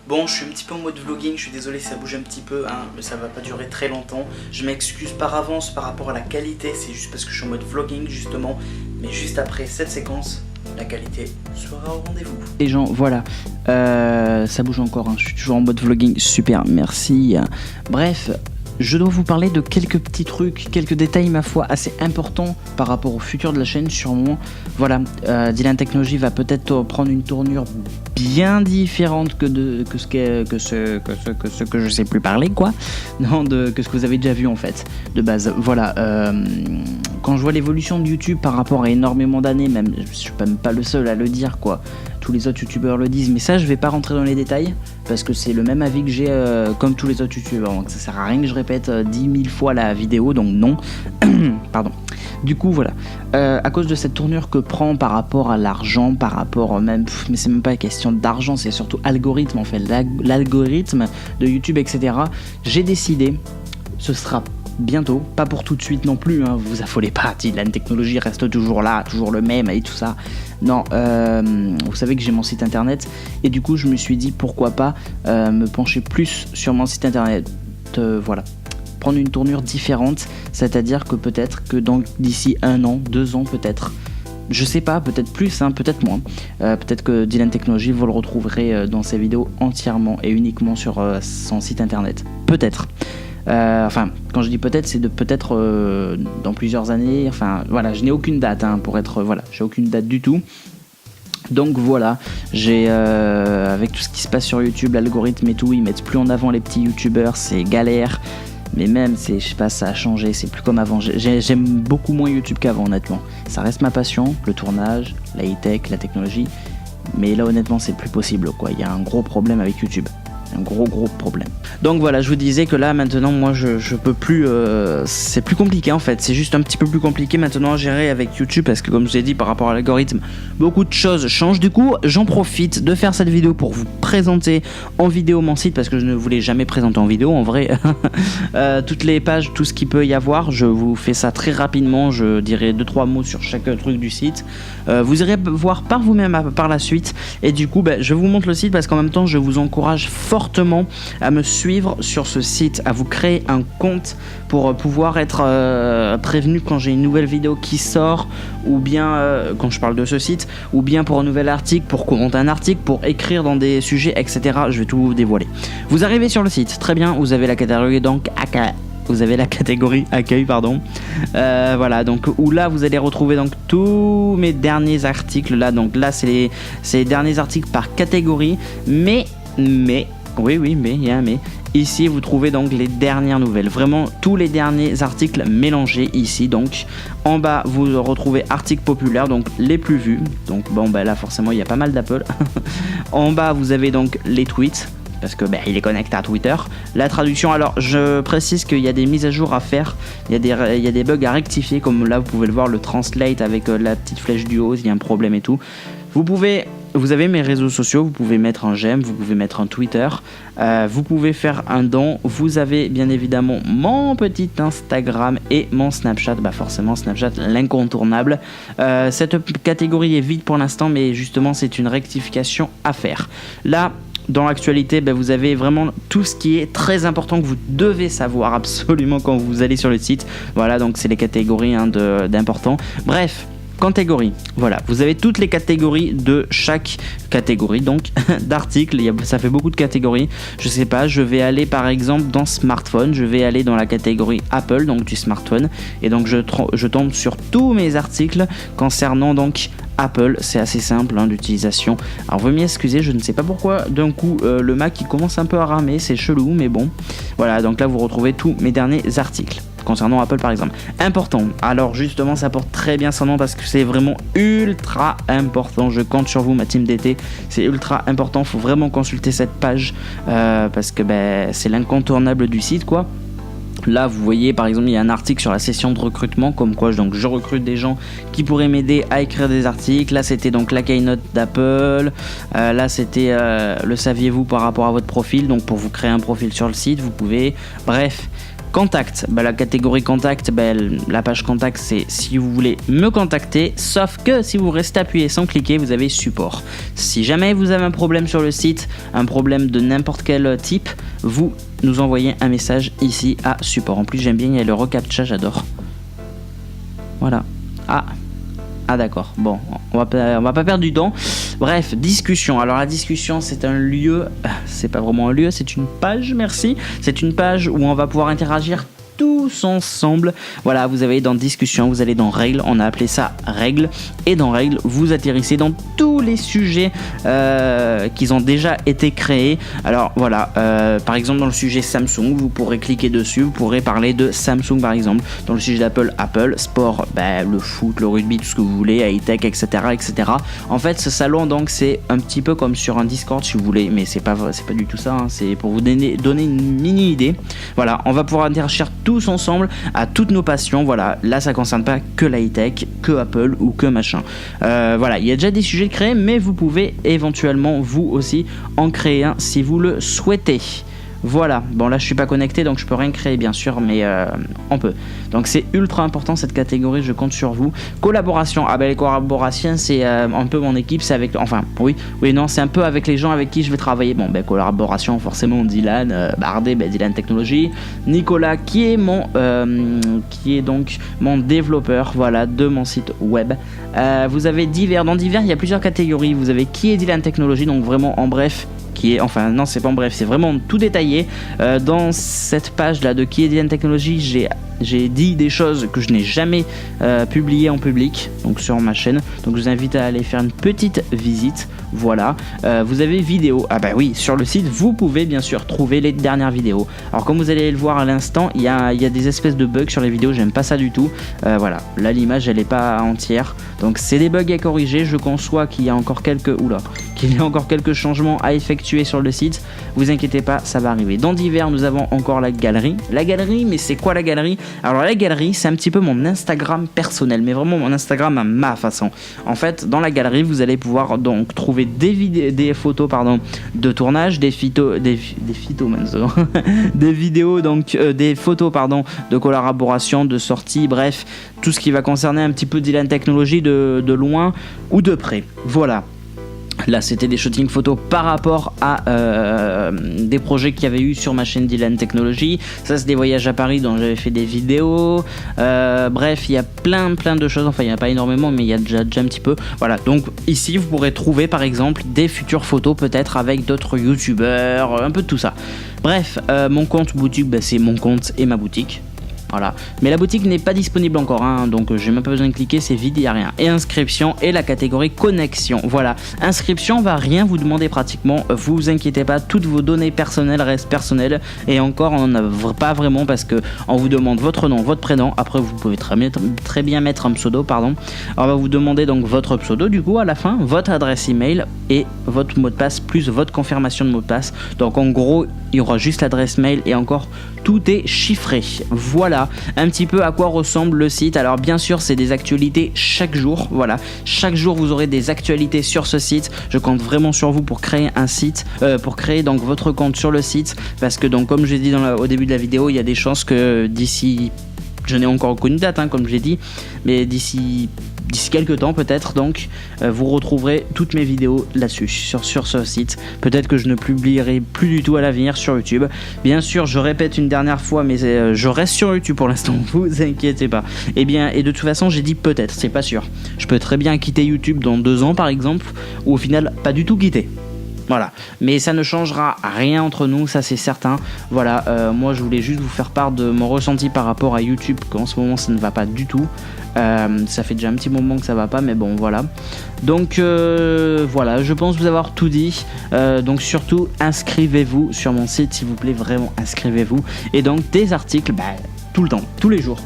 Bon, je suis un petit peu en mode vlogging, je suis désolé, ça bouge un petit peu, hein, mais ça va pas durer très longtemps. Je m'excuse par avance par rapport à la qualité, c'est juste parce que je suis en mode vlogging justement. Mais juste après cette séquence, la qualité sera au rendez-vous. Les gens, voilà, ça bouge encore, hein. Je suis toujours en mode vlogging, super, merci. Bref, je dois vous parler de quelques petits trucs, quelques détails ma foi assez importants par rapport au futur de la chaîne sûrement. Voilà, Dylan Technologies va peut-être prendre une tournure bien différente que ce que je sais plus parler quoi. Non, que ce que vous avez déjà vu en fait de base. Voilà, quand je vois l'évolution de YouTube par rapport à énormément d'années, même je suis même pas le seul à le dire quoi. Tous les autres youtubeurs le disent, mais ça je vais pas rentrer dans les détails parce que c'est le même avis que j'ai comme tous les autres youtubeurs, donc ça sert à rien que je répète 10 000 fois la vidéo, donc non. Pardon. Du coup voilà, à cause de cette tournure que prend par rapport à l'argent, par rapport même, mais c'est même pas question d'argent, c'est surtout algorithme en fait, l'algorithme de YouTube etc. J'ai décidé, ce sera bientôt, pas pour tout de suite non plus, hein, vous affolez pas, Dylan Technologies reste toujours là, toujours le même et tout ça. Non, vous savez que j'ai mon site internet et du coup je me suis dit pourquoi pas me pencher plus sur mon site internet, voilà. Prendre une tournure différente, c'est-à-dire que peut-être que d'ici 1 an, 2 ans peut-être, je sais pas, peut-être plus, hein, peut-être moins, peut-être que Dylan Technologies vous le retrouverez dans ses vidéos entièrement et uniquement sur son site internet, peut-être. Enfin, quand je dis peut-être, c'est de peut-être dans plusieurs années. Enfin, voilà, je n'ai aucune date hein, pour être. Voilà, j'ai aucune date du tout. Donc voilà, j'ai avec tout ce qui se passe sur YouTube, l'algorithme et tout, ils mettent plus en avant les petits youtubeurs, c'est galère. Mais même, je sais pas, ça a changé, c'est plus comme avant. J'aime beaucoup moins YouTube qu'avant, honnêtement. Ça reste ma passion, le tournage, la high-tech, la technologie. Mais là, honnêtement, c'est plus possible, quoi. Il y a un gros problème avec YouTube. Un gros problème. Donc voilà, je vous disais que là maintenant moi je peux plus, c'est plus compliqué en fait, c'est juste un petit peu plus compliqué maintenant à gérer avec YouTube parce que comme je vous ai dit par rapport à l'algorithme, beaucoup de choses changent. Du coup j'en profite de faire cette vidéo pour vous présenter en vidéo mon site parce que je ne voulais jamais présenter en vidéo en vrai. Toutes les pages, tout ce qu'il peut y avoir, je vous fais ça très rapidement, je dirai 2-3 mots sur chaque truc du site. Vous irez voir par vous-même par la suite et du coup je vous montre le site parce qu'en même temps je vous encourage fortement à me suivre sur ce site, à vous créer un compte pour pouvoir être prévenu quand j'ai une nouvelle vidéo qui sort ou bien quand je parle de ce site ou bien pour un nouvel article, pour commenter un article, pour écrire dans des sujets etc. Je vais tout vous dévoiler. Vous arrivez sur le site, très bien, vous avez la catégorie donc accueil pardon, voilà donc où là vous allez retrouver donc tous mes derniers articles là, donc là c'est les derniers articles par catégorie, mais oui, mais il y a un mais. Ici, vous trouvez donc les dernières nouvelles. Vraiment, tous les derniers articles mélangés ici. Donc, en bas, vous retrouvez articles populaires, donc les plus vus. Donc, bon, là, forcément, il y a pas mal d'Apple. En bas, vous avez donc les tweets, parce que il est connecté à Twitter. La traduction, alors, je précise qu'il y a des mises à jour à faire. Il y a des bugs à rectifier, comme là, vous pouvez le voir, le translate avec la petite flèche du haut, il y a un problème et tout. Vous avez mes réseaux sociaux, vous pouvez mettre un j'aime, vous pouvez mettre un Twitter, vous pouvez faire un don, vous avez bien évidemment mon petit Instagram et mon Snapchat, forcément Snapchat l'incontournable. Cette catégorie est vide pour l'instant, mais justement c'est une rectification à faire. Là, dans l'actualité, vous avez vraiment tout ce qui est très important que vous devez savoir absolument quand vous allez sur le site. Voilà, donc c'est les catégories d'important. Bref. Catégorie, voilà, vous avez toutes les catégories de chaque catégorie donc d'articles, ça fait beaucoup de catégories. Je sais pas, je vais aller par exemple dans smartphone, je vais aller dans la catégorie Apple, donc du smartphone, et donc je tombe sur tous mes articles concernant donc Apple. C'est assez simple d'utilisation. Alors veuillez m'excuser, je ne sais pas pourquoi d'un coup le Mac il commence un peu à ramer, c'est chelou mais bon. Voilà, donc là vous retrouvez tous mes derniers articles concernant Apple par exemple. Important, alors justement ça porte très bien son nom parce que c'est vraiment ultra important, je compte sur vous ma team d'été, c'est ultra important, faut vraiment consulter cette page parce que c'est l'incontournable du site quoi. Là vous voyez par exemple il y a un article sur la session de recrutement comme quoi donc je recrute des gens qui pourraient m'aider à écrire des articles. Là c'était donc la keynote d'Apple, là c'était le saviez-vous par rapport à votre profil, donc pour vous créer un profil sur le site vous pouvez, bref Contact, la catégorie contact, la page contact, c'est si vous voulez me contacter, sauf que si vous restez appuyé sans cliquer, vous avez support. Si jamais vous avez un problème sur le site, un problème de n'importe quel type, vous nous envoyez un message ici à support. En plus, j'aime bien, il y a le reCAPTCHA, j'adore. Voilà. Ah d'accord, bon, on va pas perdre du temps. Bref, discussion. Alors la discussion, c'est un lieu, c'est pas vraiment un lieu, c'est une page, merci. C'est une page où on va pouvoir interagir tous ensemble. Voilà, vous avez dans discussion, vous allez dans règles, on a appelé ça règles, et dans règles, vous atterrissez dans tous les sujets qui ont déjà été créés. Alors voilà, par exemple dans le sujet Samsung, vous pourrez cliquer dessus, vous pourrez parler de Samsung par exemple. Dans le sujet d'Apple, Apple, sport, le foot, le rugby, tout ce que vous voulez, high-tech, etc., etc. En fait, ce salon, donc, c'est un petit peu comme sur un Discord si vous voulez, mais c'est pas du tout ça, hein. C'est pour vous donner une mini idée. Voilà, on va pouvoir interagir tous ensemble à toutes nos passions. Voilà, là ça concerne pas que l'high-tech, que Apple ou que machin. Voilà, il y a déjà des sujets créés, mais vous pouvez éventuellement vous aussi en créer un si vous le souhaitez. Voilà, bon là je suis pas connecté donc je peux rien créer bien sûr, mais on peut. Donc c'est ultra important cette catégorie, je compte sur vous. Collaboration, les collaborations c'est un peu mon équipe, c'est avec, enfin oui non, c'est un peu avec les gens avec qui je vais travailler. Bon collaboration forcément Dylan, Bardet, Dylan Technologies, Nicolas qui est donc mon développeur, voilà, de mon site web. Vous avez divers, dans divers il y a plusieurs catégories, vous avez qui est Dylan Technologies, donc vraiment en bref, c'est pas en bref, c'est vraiment tout détaillé. Dans cette page là de qui est Dylan Technologies, j'ai dit des choses que je n'ai jamais publiées en public, donc sur ma chaîne, donc je vous invite à aller faire une petite visite. Voilà, vous avez vidéo, oui, sur le site vous pouvez bien sûr trouver les dernières vidéos. Alors comme vous allez le voir à l'instant, il y a des espèces de bugs sur les vidéos, j'aime pas ça du tout. Voilà, là l'image elle est pas entière, donc c'est des bugs à corriger. Je conçois qu'il y a encore quelques changements à effectuer sur le site, vous inquiétez pas, ça va arriver. Dans divers, nous avons encore la galerie, mais c'est quoi la galerie? Alors la galerie, c'est un petit peu mon Instagram personnel, mais vraiment mon Instagram à ma façon. En fait, dans la galerie, vous allez pouvoir donc trouver des photos de tournage, des vidéos, donc des photos de collaboration, de sortie, bref, tout ce qui va concerner un petit peu Dylan Technologies de loin ou de près. Voilà. Là, c'était des shootings photos par rapport à des projets qu'il y avait eu sur ma chaîne Dylan Technologies. Ça, c'est des voyages à Paris dont j'avais fait des vidéos. Bref, il y a plein de choses. Enfin, il n'y en a pas énormément, mais il y a déjà un petit peu. Voilà, donc ici, vous pourrez trouver, par exemple, des futures photos peut-être avec d'autres youtubeurs, un peu de tout ça. Bref, mon compte boutique, c'est mon compte et ma boutique. Voilà, mais la boutique n'est pas disponible encore, hein, donc j'ai même pas besoin de cliquer, c'est vide, il n'y a rien. Et inscription et la catégorie connexion. Voilà, inscription va rien vous demander pratiquement, vous inquiétez pas, toutes vos données personnelles restent personnelles, et encore on n'en a pas vraiment parce que on vous demande votre nom, votre prénom. Après vous pouvez très bien mettre un pseudo, pardon. On va vous demander donc votre pseudo du coup à la fin, votre adresse email et votre mot de passe plus votre confirmation de mot de passe. Donc en gros il y aura juste l'adresse mail et encore tout est chiffré. Voilà un petit peu à quoi ressemble le site. Alors bien sûr c'est des actualités chaque jour, voilà, chaque jour vous aurez des actualités sur ce site. Je compte vraiment sur vous pour créer un site, pour créer donc votre compte sur le site, parce que donc comme j'ai dit au début de la vidéo, il y a des chances que d'ici, je n'ai encore aucune date comme j'ai dit, mais d'ici quelques temps peut-être, donc vous retrouverez toutes mes vidéos là-dessus, sur ce site. Peut-être que je ne publierai plus du tout à l'avenir sur YouTube. Bien sûr, je répète une dernière fois, mais je reste sur YouTube pour l'instant, vous inquiétez pas. Et de toute façon, j'ai dit peut-être, c'est pas sûr. Je peux très bien quitter YouTube dans 2 ans par exemple, ou au final pas du tout quitter. Voilà, mais ça ne changera rien entre nous, ça c'est certain. Voilà, moi je voulais juste vous faire part de mon ressenti par rapport à YouTube, qu'en ce moment ça ne va pas du tout. Ça fait déjà un petit moment que ça va pas, mais bon voilà. Donc voilà, je pense vous avoir tout dit. Donc surtout inscrivez-vous sur mon site s'il vous plaît, vraiment inscrivez-vous. Et donc des articles, tout le temps, tous les jours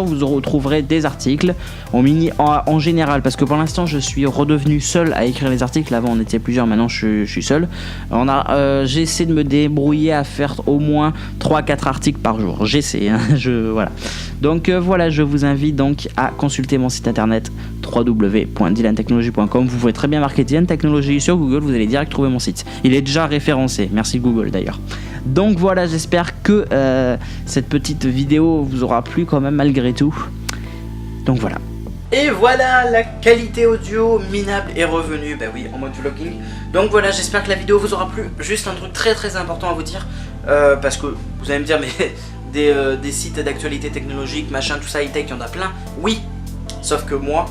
vous retrouverez des articles en général, parce que pour l'instant je suis redevenu seul à écrire les articles. Avant on était plusieurs, maintenant je suis seul. J'essaie de me débrouiller à faire au moins 3-4 articles par jour, j'essaie, hein, voilà. Donc voilà, je vous invite donc à consulter mon site internet www.dylantechnologies.com. Vous pouvez très bien marquer Dylan Technologies sur Google, vous allez direct trouver mon site. Il est déjà référencé, merci Google d'ailleurs. Donc voilà, j'espère que cette petite vidéo vous aura plu quand même malgré tout. Donc voilà. Et voilà, la qualité audio minable est revenue, bah oui, en mode vlogging. Donc voilà, j'espère que la vidéo vous aura plu. Juste un truc très important à vous dire, parce que vous allez me dire, mais des sites d'actualité technologique, machin, tout ça, high-tech, il y en a plein. Oui, sauf que moi,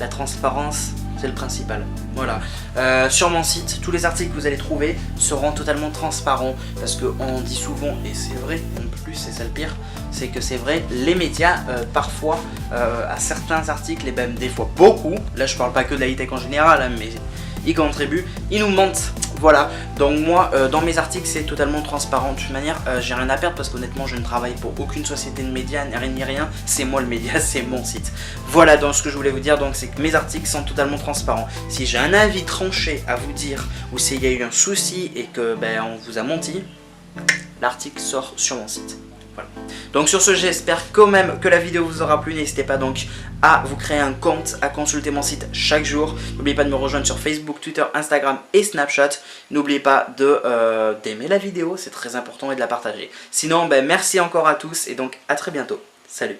la transparence, c'est le principal. Voilà. Sur mon site, tous les articles que vous allez trouver seront totalement transparents. Parce qu'on dit souvent, et c'est vrai en plus, c'est ça le pire, c'est que c'est vrai, les médias, parfois, à certains articles, et même des fois beaucoup, là je parle pas que de la high-tech en général, hein, mais ils contribuent, ils nous mentent. Voilà, donc moi, dans mes articles, c'est totalement transparent. De toute manière, j'ai rien à perdre parce qu'honnêtement, je ne travaille pour aucune société de médias, ni rien. C'est moi le média, c'est mon site. Voilà, donc ce que je voulais vous dire, donc c'est que mes articles sont totalement transparents. Si j'ai un avis tranché à vous dire, ou s'il y a eu un souci et que on vous a menti, l'article sort sur mon site. Voilà. Donc sur ce, j'espère quand même que la vidéo vous aura plu. N'hésitez pas donc à vous créer un compte, à consulter mon site chaque jour. N'oubliez pas de me rejoindre sur Facebook, Twitter, Instagram et Snapchat. N'oubliez pas d'aimer la vidéo, c'est très important, et de la partager. Sinon, merci encore à tous et donc à très bientôt. Salut.